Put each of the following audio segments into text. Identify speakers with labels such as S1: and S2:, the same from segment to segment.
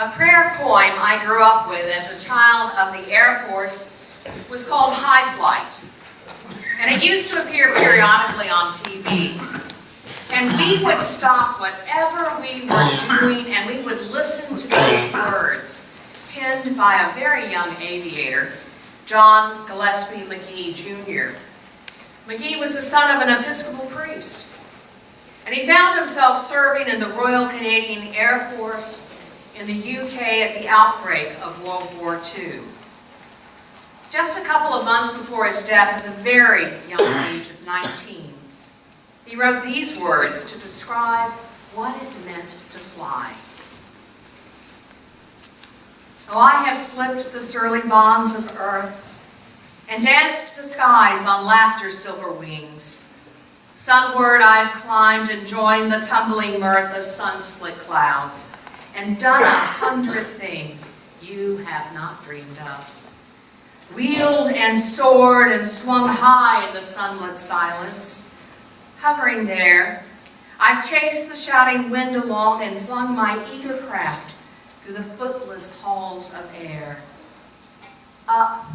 S1: A prayer poem I grew up with as a child of the Air Force was called High Flight. And it used to appear periodically on TV. And we would stop whatever we were doing and we would listen to those words penned by a very young aviator, John Gillespie McGee Jr. McGee was the son of an Episcopal priest. And he found himself serving in the Royal Canadian Air Force in the UK at the outbreak of World War II. Just a couple of months before his death at the very young age of 19, he wrote these words to describe what it meant to fly. Oh, I have slipped the surly bonds of earth and danced the skies on laughter's silver wings. Sunward I've climbed and joined the tumbling mirth of sun-split clouds and done 100 things you have not dreamed of. Wheeled and soared and swung high in the sunlit silence. Hovering there, I've chased the shouting wind along and flung my eager craft through the footless halls of air. Up,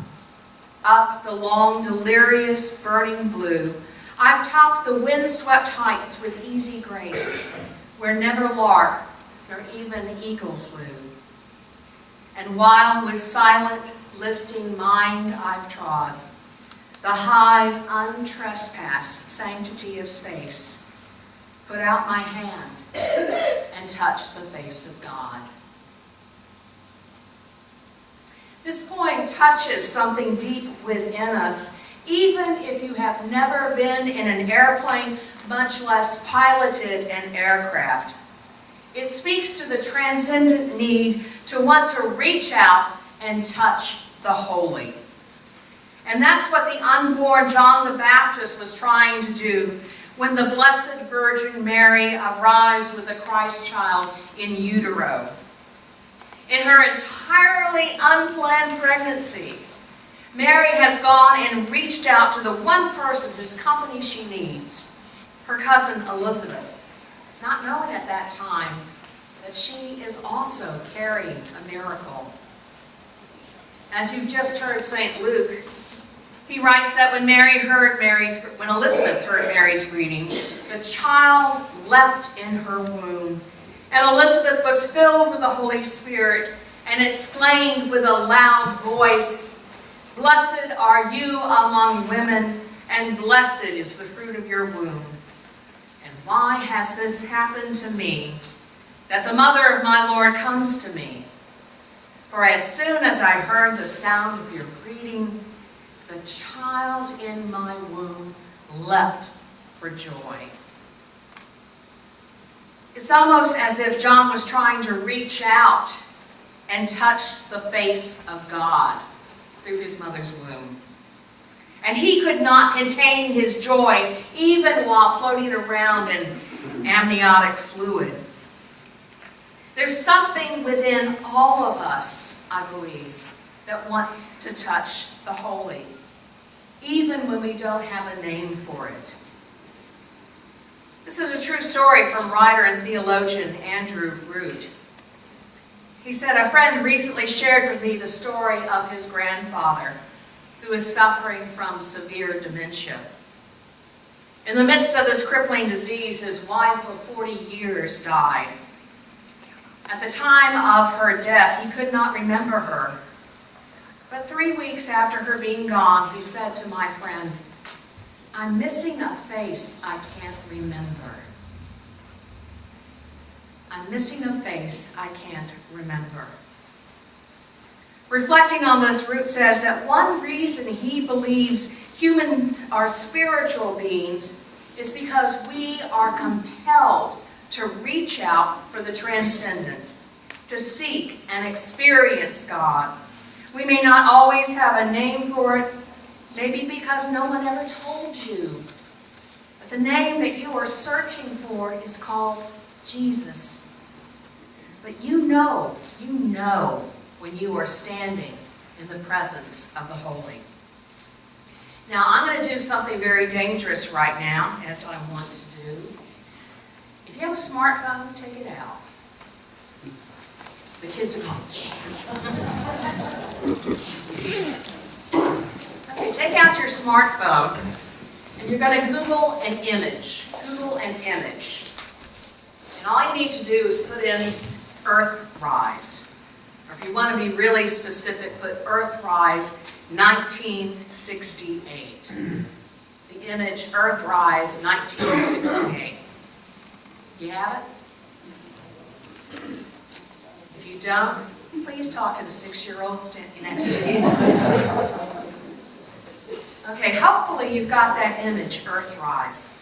S1: up the long, delirious, burning blue, I've topped the wind-swept heights with easy grace, where never lark nor even eagle flew. And while with silent, lifting mind I've trod the high, untrespassed sanctity of space, put out my hand and touched the face of God. This poem touches something deep within us, even if you have never been in an airplane, much less piloted an aircraft. It speaks to the transcendent need to want to reach out and touch the holy. And that's what the unborn John the Baptist was trying to do when the Blessed Virgin Mary arrives with the Christ child in utero. In her entirely unplanned pregnancy, Mary has gone and reached out to the one person whose company she needs, her cousin Elizabeth, not knowing at that time that she is also carrying a miracle. As you just heard St. Luke, he writes that when Elizabeth heard Mary's greeting, the child leapt in her womb, and Elizabeth was filled with the Holy Spirit and exclaimed with a loud voice, "Blessed are you among women, and blessed is the fruit of your womb. And why has this happened to me, that the mother of my Lord comes to me? For as soon as I heard the sound of your greeting, the child in my womb leapt for joy." It's almost as if John was trying to reach out and touch the face of God through his mother's womb. And he could not contain his joy even while floating around in amniotic fluid. There's something within all of us, I believe, that wants to touch the holy, even when we don't have a name for it. This is a true story from writer and theologian Andrew Root. He said, "A friend recently shared with me the story of his grandfather, who is suffering from severe dementia. In the midst of this crippling disease, his wife of 40 years died. At the time of her death, he could not remember her. But 3 weeks after her being gone, he said to my friend, 'I'm missing a face I can't remember. I'm missing a face I can't remember.'" Reflecting on this, Root says that one reason he believes humans are spiritual beings is because we are compelled to reach out for the transcendent, to seek and experience God. We may not always have a name for it, maybe because no one ever told you. But the name that you are searching for is called Jesus. But you know when you are standing in the presence of the holy. Now, I'm going to do something very dangerous right now, as I want to do. If you have a smartphone, take it out. The kids are going, yeah. Okay, take out your smartphone, and you're going to Google an image. Google an image. And all you need to do is put in Earthrise. Or if you want to be really specific, put Earthrise 1968. The image Earthrise 1968. You have it? If you don't, please talk to the 6-year-old standing next to you. Okay, hopefully you've got that image, Earthrise.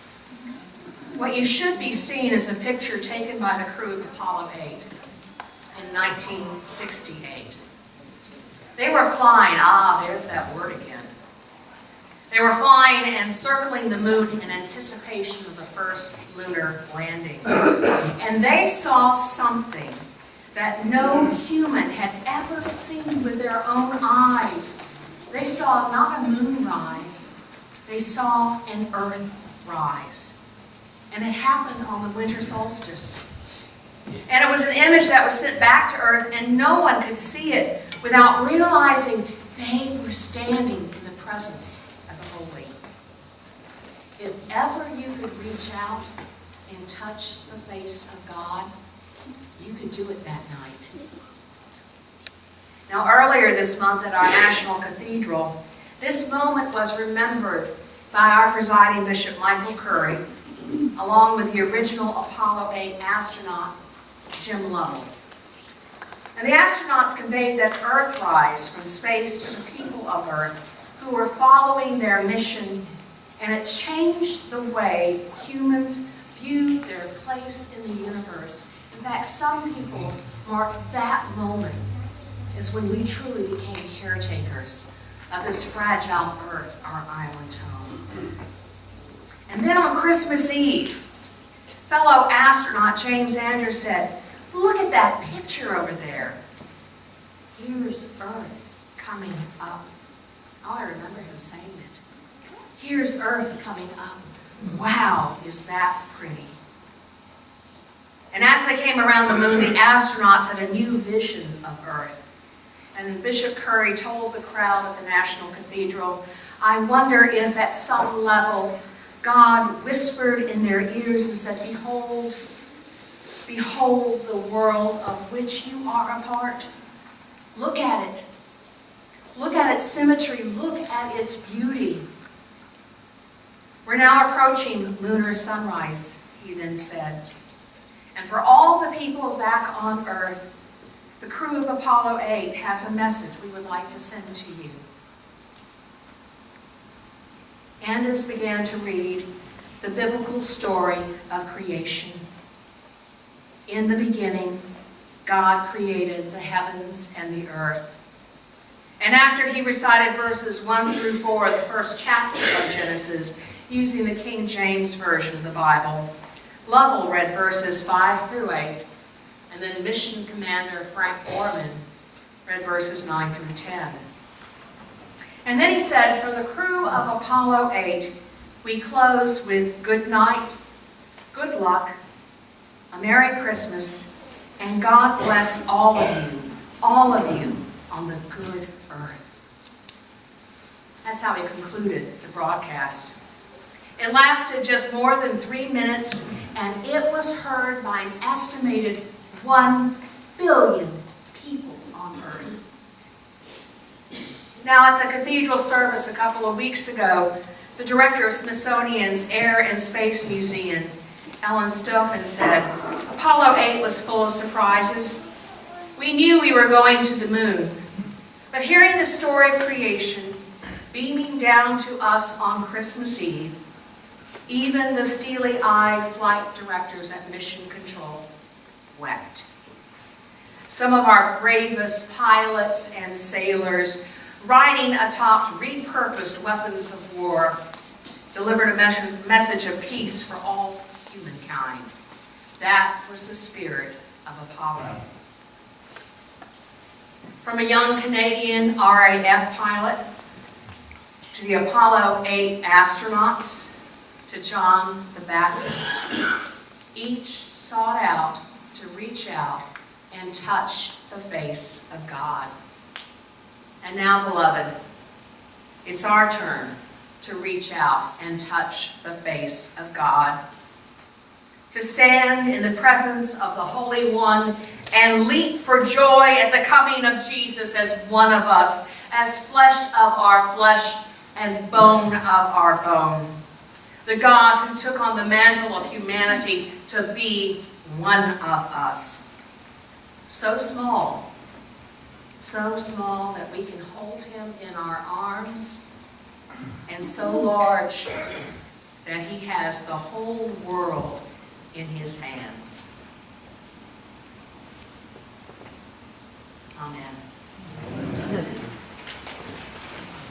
S1: What you should be seeing is a picture taken by the crew of Apollo 8 in 1968. They were flying, there's that word again. They were flying and circling the moon in anticipation of the first lunar landing. And they saw something that no human had ever seen with their own eyes. They saw not a moonrise, they saw an Earthrise. And it happened on the winter solstice. And it was an image that was sent back to Earth, and no one could see it without realizing they were standing in the presence of the Holy. If ever you could reach out and touch the face of God, you could do it that night. Now, earlier this month at our National Cathedral, this moment was remembered by our presiding Bishop Michael Curry, along with the original Apollo 8 astronaut, Jim Lovell. And the astronauts conveyed that Earthrise from space to the people of Earth who were following their mission, and it changed the way humans viewed their place in the universe. In fact, some people mark that moment as when we truly became caretakers of this fragile Earth, our island home. And then on Christmas Eve, fellow astronaut James Andrews said, "Look at that picture over there. Here's Earth coming up." Oh, I remember him saying it. Here's Earth coming up. Wow, is that pretty? And as they came around the moon, the astronauts had a new vision of Earth. And Bishop Curry told the crowd at the National Cathedral, "I wonder if at some level God whispered in their ears and said, 'Behold, behold the world of which you are a part. Look at it. Look at its symmetry. Look at its beauty.'" "We're now approaching lunar sunrise," he then said. "And for all the people back on Earth, the crew of Apollo 8 has a message we would like to send to you." Anders began to read the biblical story of creation. In the beginning, God created the heavens and the earth. And after he recited verses 1 through 4 of the first chapter of Genesis, using the King James Version of the Bible, Lovell read verses 5 through 8, and then Mission Commander Frank Borman read verses 9 through 10. And then he said, "For the crew of Apollo 8, we close with good night, good luck, a Merry Christmas, and God bless all of you on the good earth." That's how he concluded the broadcast. It lasted just more than 3 minutes, and it was heard by an estimated 1 billion people on Earth. Now, at the cathedral service a couple of weeks ago, the director of Smithsonian's Air and Space Museum, Ellen Stoffen, said, "Apollo 8 was full of surprises. We knew we were going to the moon, but hearing the story of creation beaming down to us on Christmas Eve, even the steely-eyed flight directors at Mission Control wept." Some of our bravest pilots and sailors, riding atop repurposed weapons of war, delivered a message of peace for all humankind. That was the spirit of Apollo. From a young Canadian RAF pilot to the Apollo 8 astronauts to John the Baptist, each sought out to reach out and touch the the face of God. And now, beloved, it's our turn to reach out and touch the face of God. To stand in the presence of the Holy One and leap for joy at the coming of Jesus as one of us, as flesh of our flesh and bone of our bone. The God who took on the mantle of humanity to be one of us. So small that we can hold him in our arms, and so large that he has the whole world in his hands. Amen.